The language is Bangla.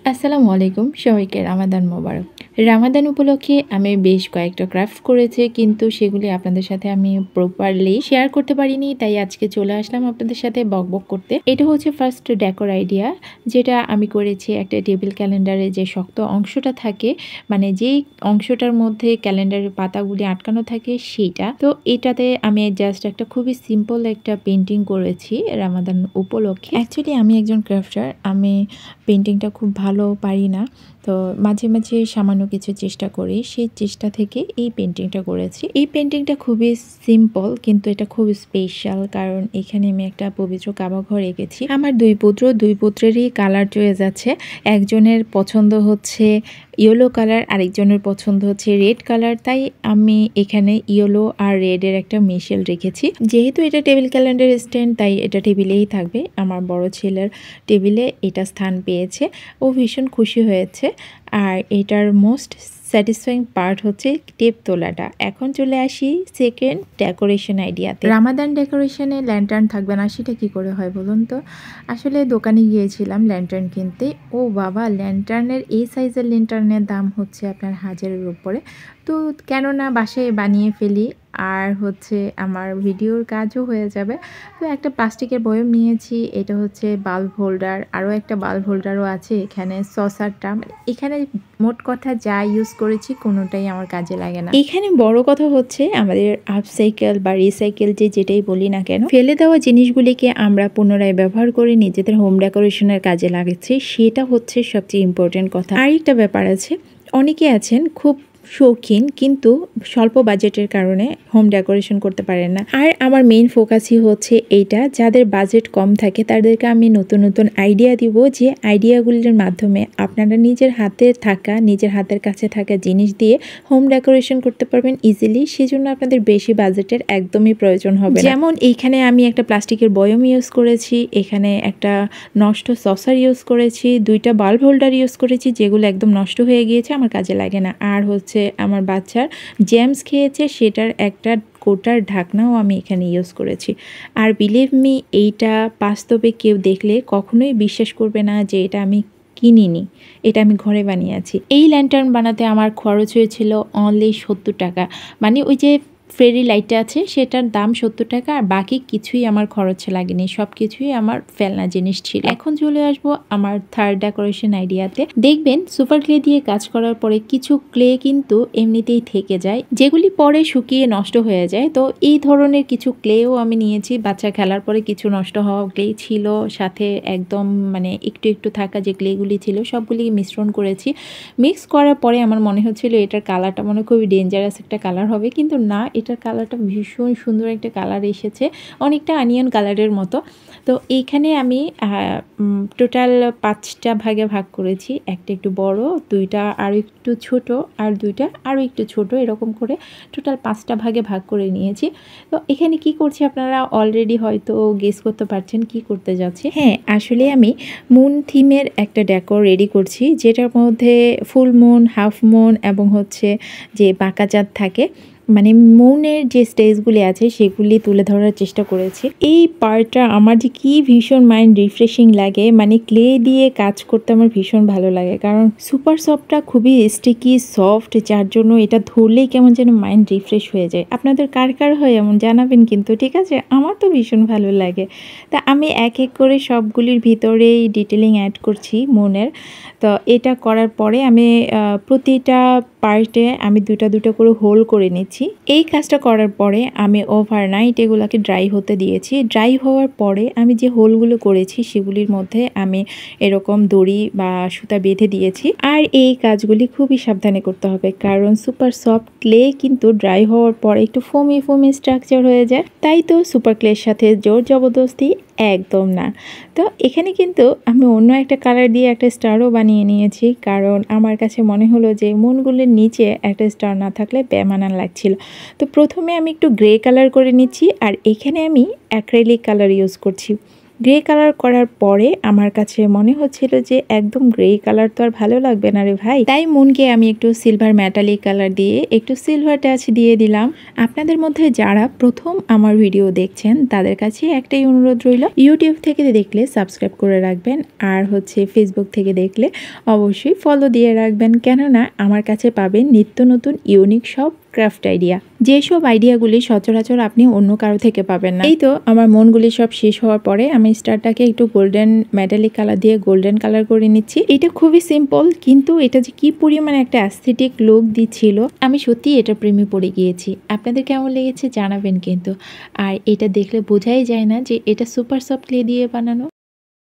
আসসালামু আলাইকুম, সবাইকে রামাদান মোবারক। রামাদান উপলক্ষে আমি বেশ কয়েকটা ক্রাফট করেছি, কিন্তু সেগুলি আপনাদের সাথে আমি প্রপারলি শেয়ার করতে পারিনি, তাই আজকে চলে আসলাম আপনাদের সাথে বকবক করতে। এটা হচ্ছে ফার্স্ট ডেকোর আইডিয়া, যেটা আমি করেছি একটা টেবিল ক্যালেন্ডারে যে শক্ত অংশটা থাকে, মানে যেই অংশটার মধ্যে ক্যালেন্ডারের পাতাগুলি আটকানো থাকে সেইটা। তো এটাতে আমি জাস্ট একটা খুবই সিম্পল একটা পেন্টিং করেছি রামাদান উপলক্ষে। অ্যাকচুয়ালি আমি একজন ক্রাফটার, আমি পেন্টিংটা খুব ভালো পারি না, তো মাঝে মাঝে সামান্য কিছু চেষ্টা করি, সেই চেষ্টা থেকে এই পেন্টিংটা করেছি। এই পেন্টিংটা খুবই সিম্পল, কিন্তু এটা খুব স্পেশাল, কারণ এখানে আমি একটা পবিত্র কাবা ঘর এঁকেছি। আমার দুই পুত্রেরই কালার চয়েস আছে। একজনের পছন্দ হচ্ছে ইয়েলো কালার, আরেকজনের পছন্দ হচ্ছে রেড কালার, তাই আমি এখানে ইয়েলো আর রেডের একটা মিশেল রেখেছি। যেহেতু এটা টেবিল ক্যালেন্ডার স্ট্যান্ড, তাই এটা টেবিলেই থাকবে। আমার বড় ছেলের টেবিলে এটা স্থান পেয়েছে, ও ভীষণ খুশি হয়েছে। আর এটার মোস্ট স্যাটিসফাইং পার্ট হচ্ছে টেপ তোলাটা। এখন চলে আসি সেকেন্ড ডেকোরেশন আইডিয়াতে। রামাদান ডেকোরেশনে ল্যান্টার্ন থাকবে না, সেটা কি করে হয় বলুন তো? আসলে দোকানে গিয়েছিলাম ল্যান্টার্ন কিনতে। ও বাবা, ল্যান্টার্নের এই সাইজের ল্যান্টার্নের দাম হচ্ছে আপনার 1000-এর উপরে। তো কেন না বাসায় বানিয়ে ফেলি, আর হচ্ছে আমার ভিডিওর কাজও হয়ে যাবে। তো একটা প্লাস্টিকের বয়ম নিয়েছি, এটা হচ্ছে বাল্ব হোল্ডার, আরও একটা বাল্ব হোল্ডারও আছে এখানে, সসারটা। এখানে মোট কথা যা ইউজ করেছি কোনোটাই আমার কাজে লাগে না। এখানে বড় কথা হচ্ছে আমাদের আপসাইকেল বা রিসাইকেল যেটাই বলি না কেন, ফেলে দেওয়া জিনিসগুলিকে আমরা পুনরায় ব্যবহার করে নিজেদের হোম ডেকোরেশনের কাজে লাগাচ্ছি, সেটা হচ্ছে সবচেয়ে ইম্পর্টেন্ট কথা। আরেকটা ব্যাপার আছে, অনেকে আছেন খুব শৌখিন কিন্তু স্বল্প বাজেটের কারণে হোম ডেকোরেশন করতে পারেন না। আর আমার মেইন ফোকাসই হচ্ছে এইটা, যাদের বাজেট কম থাকে তাদেরকে আমি নতুন নতুন আইডিয়া দিব, যে আইডিয়াগুলির মাধ্যমে আপনারা নিজের হাতের কাছে থাকা জিনিস দিয়ে হোম ডেকোরেশন করতে পারবেন ইজিলি। সেজন্য আপনাদের বেশি বাজেটের একদমই প্রয়োজন হবে না। যেমন এইখানে আমি একটা প্লাস্টিকের বয়ম ইউজ করেছি, এখানে একটা নষ্ট সসার ইউজ করেছি, 2টা বাল্ব হোল্ডার ইউজ করেছি যেগুলো একদম নষ্ট হয়ে গিয়েছে, আমার কাজে লাগে না। আর হচ্ছে আমার বাচ্চার জ্যামস খেয়েছে, সেটার একটা কোটার ঢাকনাও আমি এখানে ইউজ করেছি। আর বিলিভ মি, এইটা বাস্তবে কেউ দেখলে কখনোই বিশ্বাস করবে না যে এটা আমি কিনিনি, এটা আমি ঘরে বানিয়েছি। এই ল্যান্টার্ন বানাতে আমার খরচ হয়েছিল অনলি 70 টাকা। মানে ওই যে ফেরি লাইটটা আছে সেটার দাম 70 টাকা, আর বাকি কিছুই আমার খরচ লাগেনি, সব কিছুই আমার ফেলনা জিনিস ছিল। এখন চলে আসবো আমার থার্ড ডেকোরেশন আইডিয়াতে। দেখবেন সুপার ক্লে দিয়ে কাজ করার পরে কিছু ক্লে কিন্তু এমনিতেই থেকে যায়, যেগুলি পরে শুকিয়ে নষ্ট হয়ে যায়। তো এই ধরনের কিছু ক্লেও আমি নিয়েছি। বাচ্চা খেলার পরে কিছু নষ্ট হওয়া ক্লে ছিল, সাথে একদম মানে একটু একটু থাকা যে ক্লেগুলি ছিল সবগুলি মিশ্রণ করেছি। মিক্স করার পরে আমার মনে হচ্ছিল এটার কালারটা মনে খুবই ডেঞ্জারাস একটা কালার হবে, কিন্তু না, এটার কালারটা ভীষণ সুন্দর একটা কালার এসেছে, অনেকটা অনিয়ন কালারের মতো। তো এইখানে আমি টোটাল 5টা ভাগে ভাগ করেছি, একটা একটু বড়, 2টা আরও একটু ছোট, আর 2টা আরও একটু ছোট, এরকম করে টোটাল 5টা ভাগে ভাগ করে নিয়েছি। তো এখানে কি করছি আপনারা অলরেডি হয়তো গেস করতে পারছেন কি করতে যাচ্ছি। হ্যাঁ, আসলে আমি মুন থিমের একটা ডেকোর রেডি করছি, যেটার মধ্যে ফুল মুন, হাফ মুন এবং হচ্ছে যে বাঁকা চাঁদ থাকে, মানে মৌনের যে স্টেজগুলি আছে সেগুলি তুলে ধরার চেষ্টা করেছি। এই পার্টটা আমার যে কি ভীষণ মাইন্ড রিফ্রেশিং লাগে, মানে ক্লে দিয়ে কাজ করতে আমার ভীষণ ভালো লাগে, কারণ সুপার সফটটা খুবই স্টিকি সফট, যার জন্য এটা ধরলেই কেমন যেন মাইন্ড রিফ্রেশ হয়ে যায়। আপনাদের কার কার হয় এমন জানাবেন কিন্তু, ঠিক আছে? আমার তো ভীষণ ভালো লাগে। তা আমি এক এক করে সবগুলির ভিতরেই ডিটেলিং অ্যাড করছি মনের। তো এটা করার পরে আমি প্রতিটা পার্টে আমি 2টা করে হোল করে নিচ্ছি। এই কাজটা করার পরে আমি ওভারনাইট এগুলোকে ড্রাই হতে দিয়েছি। ড্রাই হওয়ার পরে আমি যে হোলগুলো করেছি সেগুলির মধ্যে আমি এরকম দড়ি বা সুতা বেঁধে দিয়েছি। আর এই কাজগুলি খুবই সাবধানে করতে হবে, কারণ সুপার সফট ক্লে কিন্তু ড্রাই হওয়ার পরে একটু ফোমি স্ট্রাকচার হয়ে যায়। তাই তো সুপার ক্লের সাথে জোর জবরদস্তি একদম না। তো এখানে কিন্তু আমি অন্য একটা কালার দিয়ে একটা স্টারও বানিয়ে নিয়েছি, কারণ আমার কাছে মনে হলো যে মনগুলির নিচে একটা স্টার না থাকলে বেমানান লাগছিল। তো প্রথমে আমি একটু গ্রে কালার করে নিচ্ছি, আর এখানে আমি অ্যাক্রিলিক কালার ইউজ করছি। গ্রে কালার করার পরে আমার কাছে মনে হচ্ছিল যে একদম গ্রে কালার তো আর ভালো লাগবে না রে ভাই, তাই মনকে আমি একটু সিলভার মেটালিক কালার দিয়ে একটু সিলভার টাচ দিয়ে দিলাম। আপনাদের মধ্যে যারা প্রথম আমার ভিডিও দেখছেন তাদের কাছে একটাই অনুরোধ রইল, ইউটিউব থেকে দেখলে সাবস্ক্রাইব করে রাখবেন, আর ফেসবুক থেকে দেখলে অবশ্যই ফলো দিয়ে রাখবেন, কেননা আমার কাছে পাবেন নিত্য নতুন ইউনিক সব ক্রাফট আইডিয়া, যেসব আইডিয়াগুলি সচরাচর আপনি অন্য কারো থেকে পাবেন না। এই তো আমার মনগুলি সব শেষ হওয়ার পরে আমি স্টারটাকে একটু গোল্ডেন মেটালিক কালার দিয়ে গোল্ডেন কালার করে নিচ্ছি। এটা খুবই সিম্পল, কিন্তু এটা যে কি পরিমাণে একটা অ্যাস্থেটিক লুক দিচ্ছিল, আমি সত্যিই এটা প্রেমে পড়ে গিয়েছি। আপনাদের কেমন লেগেছে জানাবেন কিন্তু। আর এটা দেখলে বোঝাই যায় না যে এটা সুপার সফট ক্লে দিয়ে বানানো।